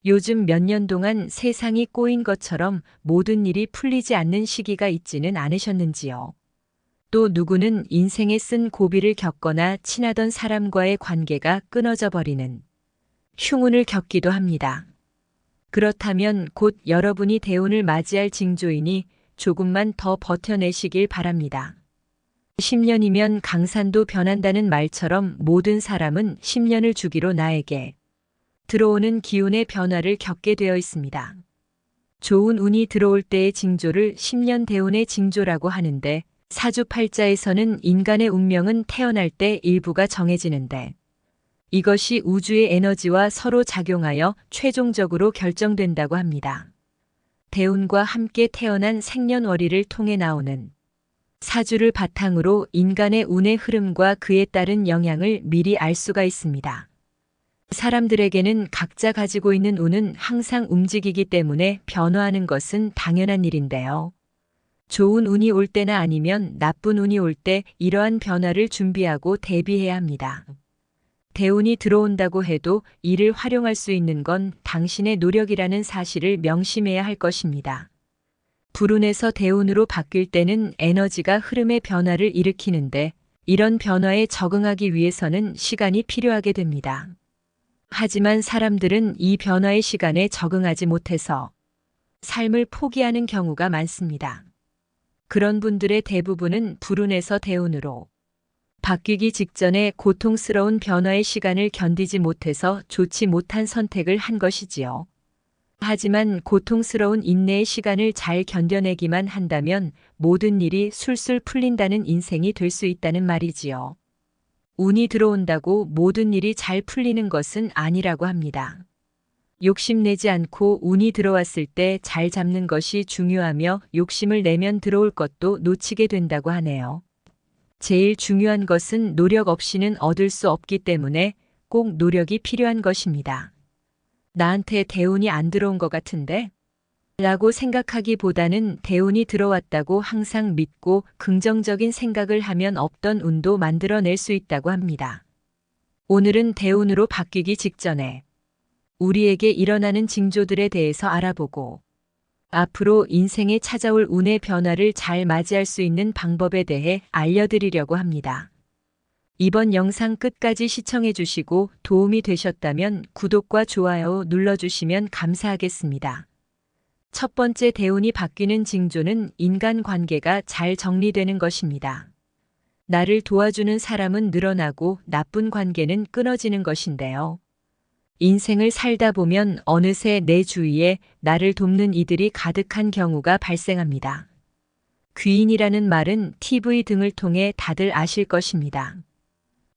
요즘 몇 년 동안 세상이 꼬인 것처럼 모든 일이 풀리지 않는 시기가 있지는 않으셨는지요. 또 누구는 인생에 쓴 고비를 겪거나 친하던 사람과의 관계가 끊어져 버리는 흉운을 겪기도 합니다. 그렇다면 곧 여러분이 대운을 맞이할 징조이니 조금만 더 버텨내시길 바랍니다. 10년이면 강산도 변한다는 말처럼 모든 사람은 10년을 주기로 나에게 들어오는 기운의 변화를 겪게 되어 있습니다. 좋은 운이 들어올 때의 징조를 10년 대운의 징조라고 하는데 사주팔자에서는 인간의 운명은 태어날 때 일부가 정해지는데 이것이 우주의 에너지와 서로 작용하여 최종적으로 결정된다고 합니다. 대운과 함께 태어난 생년월일을 통해 나오는 사주를 바탕으로 인간의 운의 흐름과 그에 따른 영향을 미리 알 수가 있습니다. 사람들에게는 각자 가지고 있는 운은 항상 움직이기 때문에 변화하는 것은 당연한 일인데요. 좋은 운이 올 때나 아니면 나쁜 운이 올 때 이러한 변화를 준비하고 대비해야 합니다. 대운이 들어온다고 해도 이를 활용할 수 있는 건 당신의 노력이라는 사실을 명심해야 할 것입니다. 불운에서 대운으로 바뀔 때는 에너지가 흐름의 변화를 일으키는데 이런 변화에 적응하기 위해서는 시간이 필요하게 됩니다. 하지만 사람들은 이 변화의 시간에 적응하지 못해서 삶을 포기하는 경우가 많습니다. 그런 분들의 대부분은 불운에서 대운으로 바뀌기 직전에 고통스러운 변화의 시간을 견디지 못해서 좋지 못한 선택을 한 것이지요. 하지만 고통스러운 인내의 시간을 잘 견뎌내기만 한다면 모든 일이 술술 풀린다는 인생이 될 수 있다는 말이지요. 운이 들어온다고 모든 일이 잘 풀리는 것은 아니라고 합니다. 욕심내지 않고 운이 들어왔을 때 잘 잡는 것이 중요하며 욕심을 내면 들어올 것도 놓치게 된다고 하네요. 제일 중요한 것은 노력 없이는 얻을 수 없기 때문에 꼭 노력이 필요한 것입니다. 나한테 대운이 안 들어온 것 같은데? 라고 생각하기보다는 대운이 들어왔다고 항상 믿고 긍정적인 생각을 하면 없던 운도 만들어낼 수 있다고 합니다. 오늘은 대운으로 바뀌기 직전에 우리에게 일어나는 징조들에 대해서 알아보고 앞으로 인생에 찾아올 운의 변화를 잘 맞이할 수 있는 방법에 대해 알려드리려고 합니다. 이번 영상 끝까지 시청해 주시고 도움이 되셨다면 구독과 좋아요 눌러주시면 감사하겠습니다. 첫 번째 대운이 바뀌는 징조는 인간관계가 잘 정리되는 것입니다. 나를 도와주는 사람은 늘어나고 나쁜 관계는 끊어지는 것인데요. 인생을 살다 보면 어느새 내 주위에 나를 돕는 이들이 가득한 경우가 발생합니다. 귀인이라는 말은 TV 등을 통해 다들 아실 것입니다.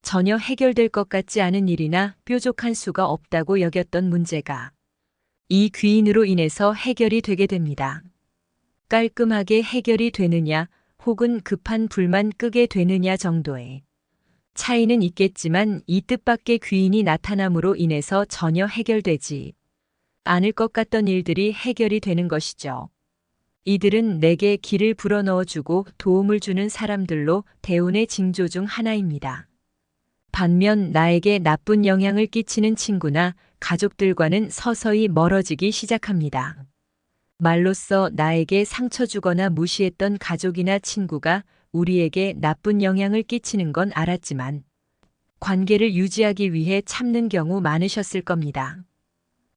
전혀 해결될 것 같지 않은 일이나 뾰족한 수가 없다고 여겼던 문제가 이 귀인으로 인해서 해결이 되게 됩니다. 깔끔하게 해결이 되느냐 혹은 급한 불만 끄게 되느냐 정도의 차이는 있겠지만 이 뜻밖의 귀인이 나타남으로 인해서 전혀 해결되지 않을 것 같던 일들이 해결이 되는 것이죠. 이들은 내게 길을 불어넣어주고 도움을 주는 사람들로 대운의 징조 중 하나입니다. 반면 나에게 나쁜 영향을 끼치는 친구나 가족들과는 서서히 멀어지기 시작합니다. 말로써 나에게 상처 주거나 무시했던 가족이나 친구가 우리에게 나쁜 영향을 끼치는 건 알았지만 관계를 유지하기 위해 참는 경우 많으셨을 겁니다.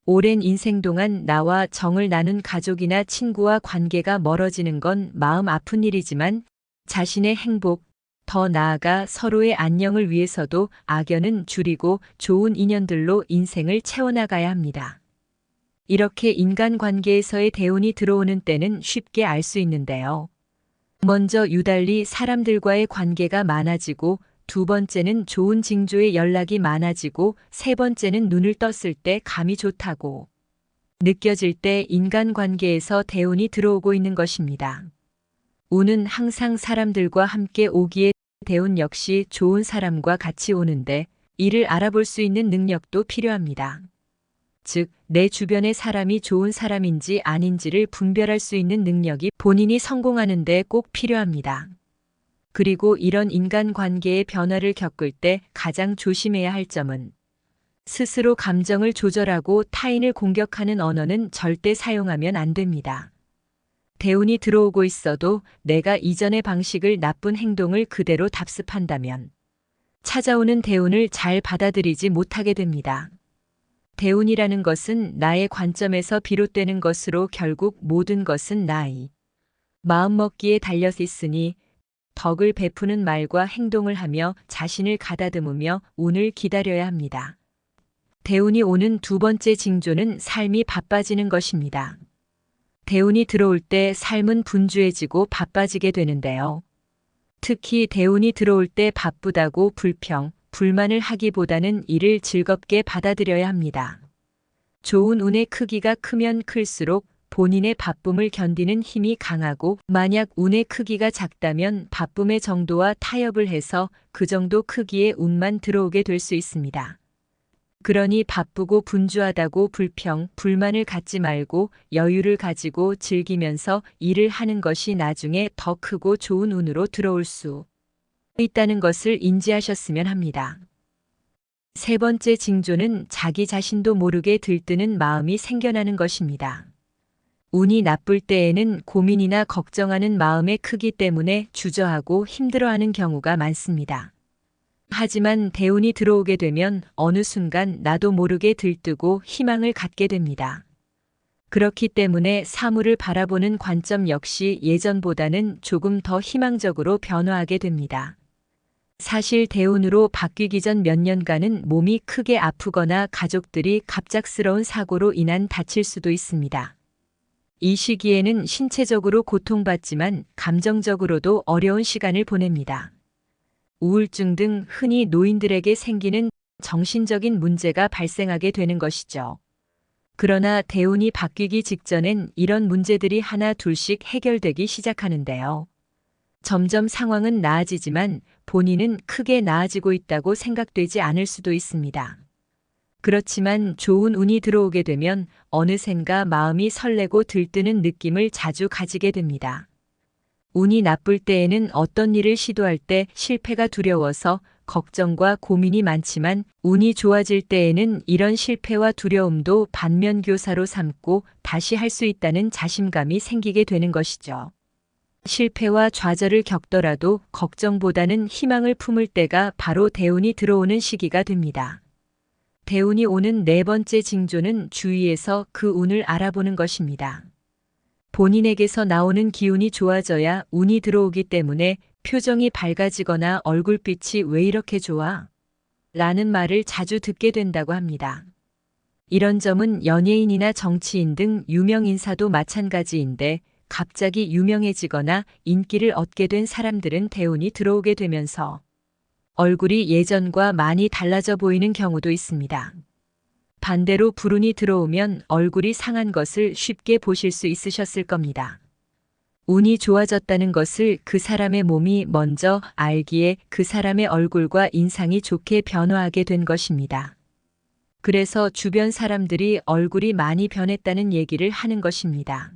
오랜 인생 동안 나와 정을 나눈 가족이나 친구와 관계가 멀어지는 건 마음 아픈 일이지만 자신의 행복, 더 나아가 서로의 안녕을 위해서도 악연은 줄이고 좋은 인연들로 인생을 채워나가야 합니다. 이렇게 인간관계에서의 대운이 들어오는 때는 쉽게 알 수 있는데요. 먼저 유달리 사람들과의 관계가 많아지고 두 번째는 좋은 징조의 연락이 많아지고 세 번째는 눈을 떴을 때 감이 좋다고 느껴질 때 인간관계에서 대운이 들어오고 있는 것입니다. 운은 항상 사람들과 함께 오기에 대운 역시 좋은 사람과 같이 오는데 이를 알아볼 수 있는 능력도 필요합니다. 즉, 내 주변의 사람이 좋은 사람인지 아닌지를 분별할 수 있는 능력이 본인이 성공하는 데 꼭 필요합니다. 그리고 이런 인간관계의 변화를 겪을 때 가장 조심해야 할 점은 스스로 감정을 조절하고 타인을 공격하는 언어는 절대 사용하면 안 됩니다. 대운이 들어오고 있어도 내가 이전의 방식을 나쁜 행동을 그대로 답습한다면 찾아오는 대운을 잘 받아들이지 못하게 됩니다. 대운이라는 것은 나의 관점에서 비롯되는 것으로 결국 모든 것은 나의 마음먹기에 달려 있으니 덕을 베푸는 말과 행동을 하며 자신을 가다듬으며 운을 기다려야 합니다. 대운이 오는 두 번째 징조는 삶이 바빠지는 것입니다. 대운이 들어올 때 삶은 분주해지고 바빠지게 되는데요. 특히 대운이 들어올 때 바쁘다고 불평, 불만을 하기보다는 이를 즐겁게 받아들여야 합니다. 좋은 운의 크기가 크면 클수록 본인의 바쁨을 견디는 힘이 강하고 만약 운의 크기가 작다면 바쁨의 정도와 타협을 해서 그 정도 크기의 운만 들어오게 될 수 있습니다. 그러니 바쁘고 분주하다고 불평, 불만을 갖지 말고 여유를 가지고 즐기면서 일을 하는 것이 나중에 더 크고 좋은 운으로 들어올 수 있다는 것을 인지하셨으면 합니다. 세 번째 징조는 자기 자신도 모르게 들뜨는 마음이 생겨나는 것입니다. 운이 나쁠 때에는 고민이나 걱정하는 마음의 크기 때문에 주저하고 힘들어하는 경우가 많습니다. 하지만 대운이 들어오게 되면 어느 순간 나도 모르게 들뜨고 희망을 갖게 됩니다. 그렇기 때문에 사물을 바라보는 관점 역시 예전보다는 조금 더 희망적으로 변화하게 됩니다. 사실 대운으로 바뀌기 전 몇 년간은 몸이 크게 아프거나 가족들이 갑작스러운 사고로 인한 다칠 수도 있습니다. 이 시기에는 신체적으로 고통받지만 감정적으로도 어려운 시간을 보냅니다. 우울증 등 흔히 노인들에게 생기는 정신적인 문제가 발생하게 되는 것이죠. 그러나 대운이 바뀌기 직전엔 이런 문제들이 하나 둘씩 해결되기 시작하는데요. 점점 상황은 나아지지만 본인은 크게 나아지고 있다고 생각되지 않을 수도 있습니다. 그렇지만 좋은 운이 들어오게 되면 어느샌가 마음이 설레고 들뜨는 느낌을 자주 가지게 됩니다. 운이 나쁠 때에는 어떤 일을 시도할 때 실패가 두려워서 걱정과 고민이 많지만 운이 좋아질 때에는 이런 실패와 두려움도 반면교사로 삼고 다시 할 수 있다는 자신감이 생기게 되는 것이죠. 실패와 좌절을 겪더라도 걱정보다는 희망을 품을 때가 바로 대운이 들어오는 시기가 됩니다. 대운이 오는 네 번째 징조는 주위에서 그 운을 알아보는 것입니다. 본인에게서 나오는 기운이 좋아져야 운이 들어오기 때문에 표정이 밝아지거나 얼굴빛이 왜 이렇게 좋아? 라는 말을 자주 듣게 된다고 합니다. 이런 점은 연예인이나 정치인 등 유명 인사도 마찬가지인데 갑자기 유명해지거나 인기를 얻게 된 사람들은 대운이 들어오게 되면서 얼굴이 예전과 많이 달라져 보이는 경우도 있습니다. 반대로 불운이 들어오면 얼굴이 상한 것을 쉽게 보실 수 있으셨을 겁니다. 운이 좋아졌다는 것을 그 사람의 몸이 먼저 알기에 그 사람의 얼굴과 인상이 좋게 변화하게 된 것입니다. 그래서 주변 사람들이 얼굴이 많이 변했다는 얘기를 하는 것입니다.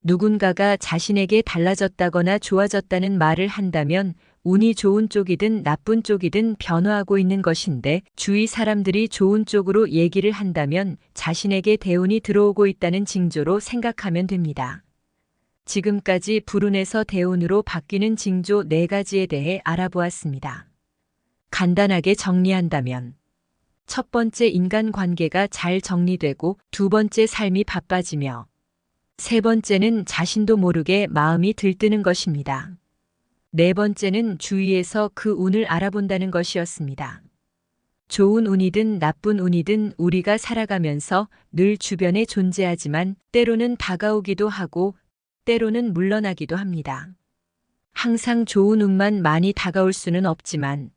누군가가 자신에게 달라졌다거나 좋아졌다는 말을 한다면 운이 좋은 쪽이든 나쁜 쪽이든 변화하고 있는 것인데 주위 사람들이 좋은 쪽으로 얘기를 한다면 자신에게 대운이 들어오고 있다는 징조로 생각하면 됩니다. 지금까지 불운에서 대운으로 바뀌는 징조 4가지에 대해 알아보았습니다. 간단하게 정리한다면 첫 번째 인간관계가 잘 정리되고 두 번째 삶이 바빠지며 세 번째는 자신도 모르게 마음이 들뜨는 것입니다. 네 번째는 주위에서 그 운을 알아본다는 것이었습니다. 좋은 운이든 나쁜 운이든 우리가 살아가면서 늘 주변에 존재하지만 때로는 다가오기도 하고 때로는 물러나기도 합니다. 항상 좋은 운만 많이 다가올 수는 없지만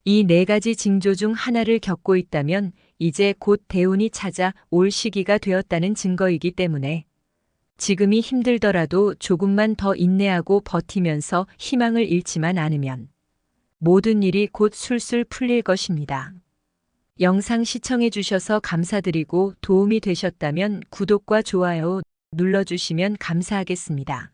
이 4가지 징조 중 하나를 겪고 있다면 이제 곧 대운이 찾아올 시기가 되었다는 증거이기 때문에 지금이 힘들더라도 조금만 더 인내하고 버티면서 희망을 잃지만 않으면 모든 일이 곧 술술 풀릴 것입니다. 영상 시청해 주셔서 감사드리고 도움이 되셨다면 구독과 좋아요 눌러주시면 감사하겠습니다.